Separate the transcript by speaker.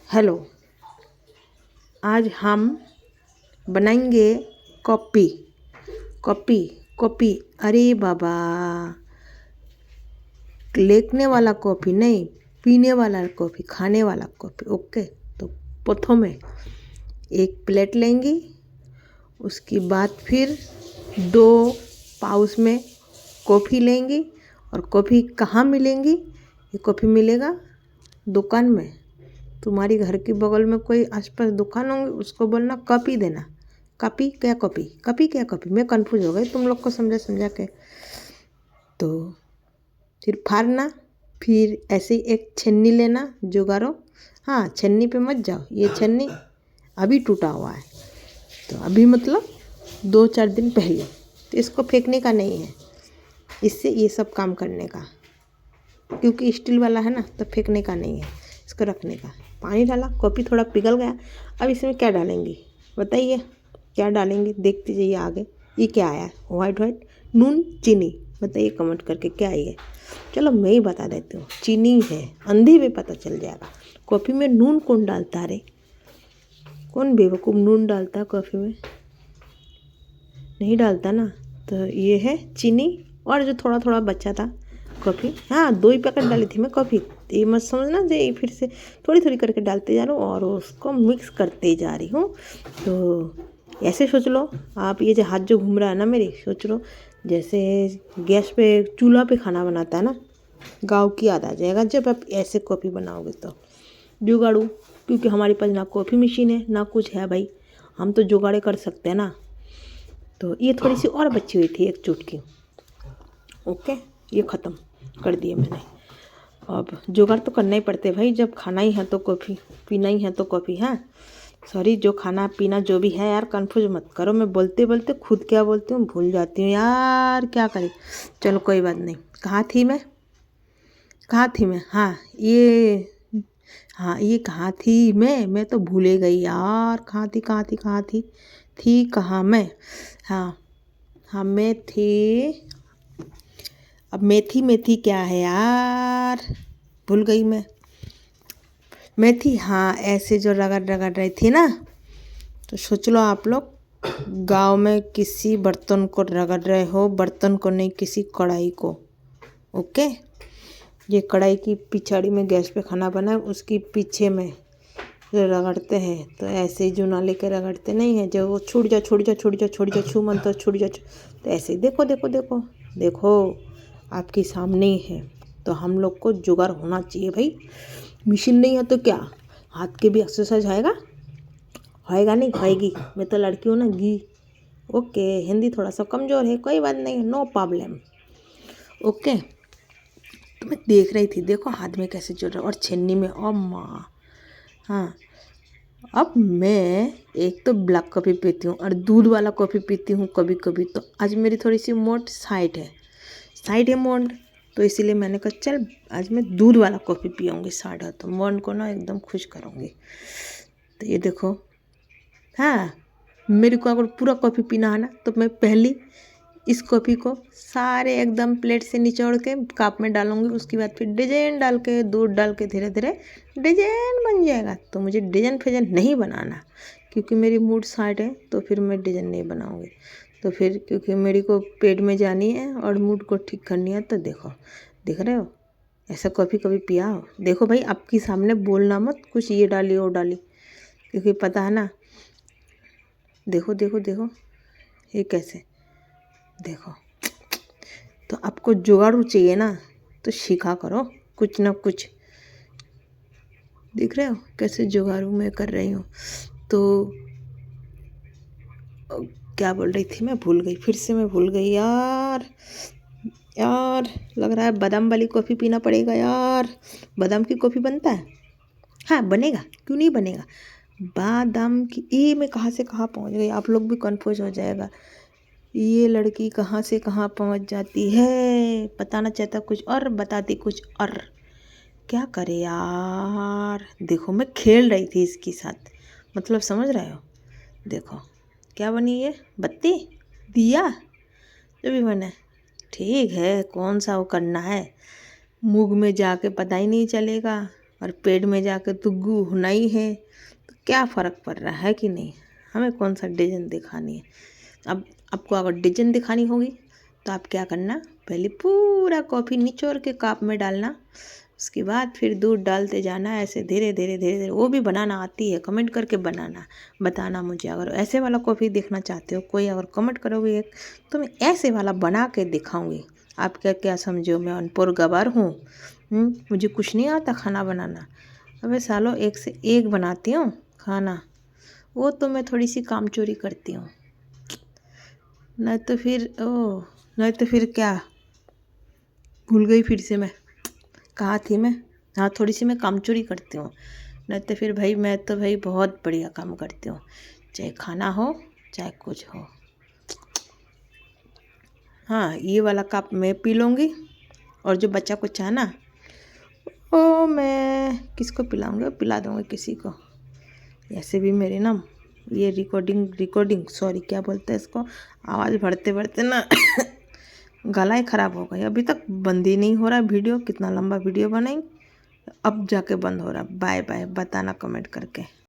Speaker 1: Hello. आज हम बनाएंगे कॉफ़ी। Coffee coffee. अरे बाबा, लेखने वाला कॉफ़ी नहीं, पीने वाला कॉफ़ी, खाने वाला कॉफ़ी। ओके। तो प्रथम एक प्लेट लेंगी, उसके बाद फिर 2 पाउच में कॉफ़ी लेंगी। और कॉफ़ी कहाँ मिलेंगी? ये कॉफ़ी मिलेगा दुकान में। तुम्हारी घर के बगल में कोई आसपास दुकान होंगे, उसको बोलना कॉफ़ी देना। कॉफ़ी क्या कॉफ़ी, कॉफ़ी क्या कॉफ़ी, मैं कंफ्यूज हो गई तुम लोग को समझा समझा के। तो फिर फाड़ना, फिर ऐसे ही एक छन्नी लेना, जुगाड़ो। हाँ, छन्नी पे मत जाओ, ये छन्नी अभी टूटा हुआ है, तो अभी मतलब 2-4 दिन पहले। तो इसको फेंकने का नहीं है, इससे ये सब काम करने का, क्योंकि स्टील वाला है ना, तो फेंकने का नहीं है, इसको रखने का। पानी डाला, कॉफ़ी थोड़ा पिघल गया। अब इसमें क्या डालेंगी बताइए, क्या डालेंगी? देखते जाइए आगे। ये क्या आया है? वाइट वाइट नून चीनी। बताइए कमेंट करके क्या है ये। चलो मैं ही बता देती हूँ, चीनी है। अंधे में पता चल जाएगा। कॉफ़ी में नून कौन डालता है रे? कौन बेवकूफ़ नून डालता है कॉफ़ी में? नहीं डालता ना। तो ये है चीनी, और जो थोड़ा थोड़ा बचा था कॉफ़ी। हाँ, 2 ही पैकेट डाली थी मैं कॉफ़ी। ये मत समझना जो ये फिर से थोड़ी थोड़ी करके डालते जा रहा हूँ और उसको मिक्स करते जा रही हूँ। तो ऐसे सोच लो आप, ये जो हाथ जो घूम रहा है ना मेरी, सोच लो जैसे गैस पे चूल्हा पे खाना बनाता है ना, गाँव की याद आ जाएगा जब आप ऐसे कॉफ़ी बनाओगे। तो जुगाड़ू, क्योंकि हमारे पास ना कॉफ़ी मशीन है ना कुछ है भाई, हम तो जुगाड़े कर सकते हैं ना। तो ये थोड़ी सी और बची हुई थी, एक चुटकी। ओके, ये ख़त्म कर दिए मैंने। अब जुगाड़ तो करना ही पड़ते भाई, जब खाना ही है तो कॉफ़ी, पीना ही है तो कॉफ़ी है। सॉरी, जो खाना पीना जो भी है यार, कंफ्यूज मत करो। मैं बोलते बोलते खुद क्या बोलती हूँ भूल जाती हूँ यार, क्या करें। चलो कोई बात नहीं। कहाँ थी मैं? हाँ, ये कहाँ थी मैं तो भूले गई यार। कहाँ थी कहाँ मैं? हाँ हाँ, मैं थी। अब मेथी क्या है यार, भूल गई मैं। मेथी, हाँ, ऐसे जो रगड़ रगड़ रही थी ना। तो सोच लो आप लोग गांव में किसी बर्तन को रगड़ रहे हो, बर्तन को नहीं, किसी कढ़ाई को। ओके, ये कढ़ाई की पिछाड़ी में गैस पे खाना बना है, उसकी पीछे में जो रगड़ते हैं, तो ऐसे ही जूना लेके रगड़ते नहीं है जो वो छूट जा छू मन तो छूट जा। तो ऐसे ही देखो देखो देखो देखो, आपके सामने ही है। तो हम लोग को जुगाड़ होना चाहिए भाई। मशीन नहीं है तो क्या, हाथ के भी एक्सरसाइज होएगा नहीं होएगी। मैं तो लड़की हूँ ना घी। ओके, हिंदी थोड़ा सा कमज़ोर है, कोई बात नहीं, नो प्रॉब्लम। ओके, तो मैं देख रही थी, देखो हाथ में कैसे जुड़ रहा है और छन्नी में। ओ माँ, हाँ। अब मैं एक तो ब्लैक कॉफ़ी पीती हूँ और दूध वाला कॉफ़ी पीती हूँ कभी कभी। तो आज मेरी थोड़ी सी मोट साइड है मोट। तो इसीलिए मैंने कहा चल आज मैं दूध वाला कॉफ़ी पीऊँगी साढ़ा, तो मन को ना एकदम खुश करूँगी। तो ये देखो, हाँ, मेरे को अगर पूरा कॉफ़ी पीना है ना, तो मैं पहली इस कॉफ़ी को सारे एकदम प्लेट से निचोड़ के कप में डालूंगी। उसके बाद फिर डिजाइन डाल के, दूध डाल के धीरे धीरे डिजाइन बन जाएगा। तो मुझे डिजाइन फिजाइन नहीं बनाना, क्योंकि मेरी मूड साइड है, तो फिर मैं डिजाइन नहीं बनाऊंगी। तो फिर क्योंकि मेरी को पेट में जानी है और मूड को ठीक करनी है। तो देखो, देख रहे हो, ऐसा कॉफ़ी कभी पिया हो? देखो भाई, आपके सामने बोलना मत कुछ ये डाली वो डाली, क्योंकि पता है ना। देखो देखो देखो, ये कैसे, देखो। तो आपको जुगाड़ू चाहिए ना, तो सीखा करो कुछ ना कुछ। देख रहे हो कैसे जुगाड़ू मैं कर रही हूँ। तो क्या बोल रही थी, मैं भूल गई, फिर से मैं भूल गई यार। लग रहा है बादाम वाली कॉफ़ी पीना पड़ेगा यार। बादाम की कॉफ़ी बनता है? हाँ बनेगा, क्यों नहीं बनेगा। बादाम की, ये मैं कहाँ से कहाँ पहुँच गई, आप लोग भी कंफ्यूज हो जाएगा। ये लड़की कहाँ से कहाँ पहुँच जाती है, बताना चाहता कुछ और बताती कुछ और। क्या करे यार। देखो मैं खेल रही थी इसके साथ, मतलब समझ रहे हो। देखो क्या बनी, ये बत्ती, दिया, जो भी बने ठीक है। कौन सा वो करना है, मुँह में जाके पता ही नहीं चलेगा। और पेट में जाके तो गू होना ही है, तो क्या फ़र्क पड़ रहा है कि नहीं। हमें कौन सा डिज़ाइन दिखानी है। अब आपको अगर डिज़ाइन दिखानी होगी तो आप क्या करना, पहले पूरा कॉफ़ी निचोड़ के कप में डालना, उसके बाद फिर दूध डालते जाना, ऐसे धीरे धीरे धीरे धीरे। वो भी बनाना आती है, कमेंट करके बनाना बताना मुझे। अगर ऐसे वाला कॉफ़ी देखना चाहते हो, कोई अगर कमेंट करोगे एक, तो मैं ऐसे वाला बना के दिखाऊंगी। आप क्या क्या समझो, मैं अनपढ़ गवार हूँ, मुझे कुछ नहीं आता खाना बनाना। अबे सालों, एक से एक बनाती हूँ खाना, वो तो मैं थोड़ी सी काम चोरी करती हूँ, नहीं तो फिर क्या, भूल गई फिर से मैं, कहाँ थी मैं। हाँ, थोड़ी सी मैं काम चोरी करती हूँ, नहीं तो फिर भाई मैं तो भाई बहुत बढ़िया काम करती हूँ, चाहे खाना हो चाहे कुछ हो। हाँ, ये वाला कप मैं पी लूँगी, और जो बच्चा कुछ है ना, वो मैं किसको पिलाऊँगी, पिला दूँगी किसी को। ऐसे भी मेरे ना ये रिकॉर्डिंग सॉरी क्या बोलते हैं इसको, आवाज़ बढ़ते बढ़ते ना गला ही ख़राब हो गया। अभी तक बंद ही नहीं हो रहा वीडियो, कितना लंबा वीडियो बनाई, अब जाके बंद हो रहा। बाय बाय, बताना कमेंट करके।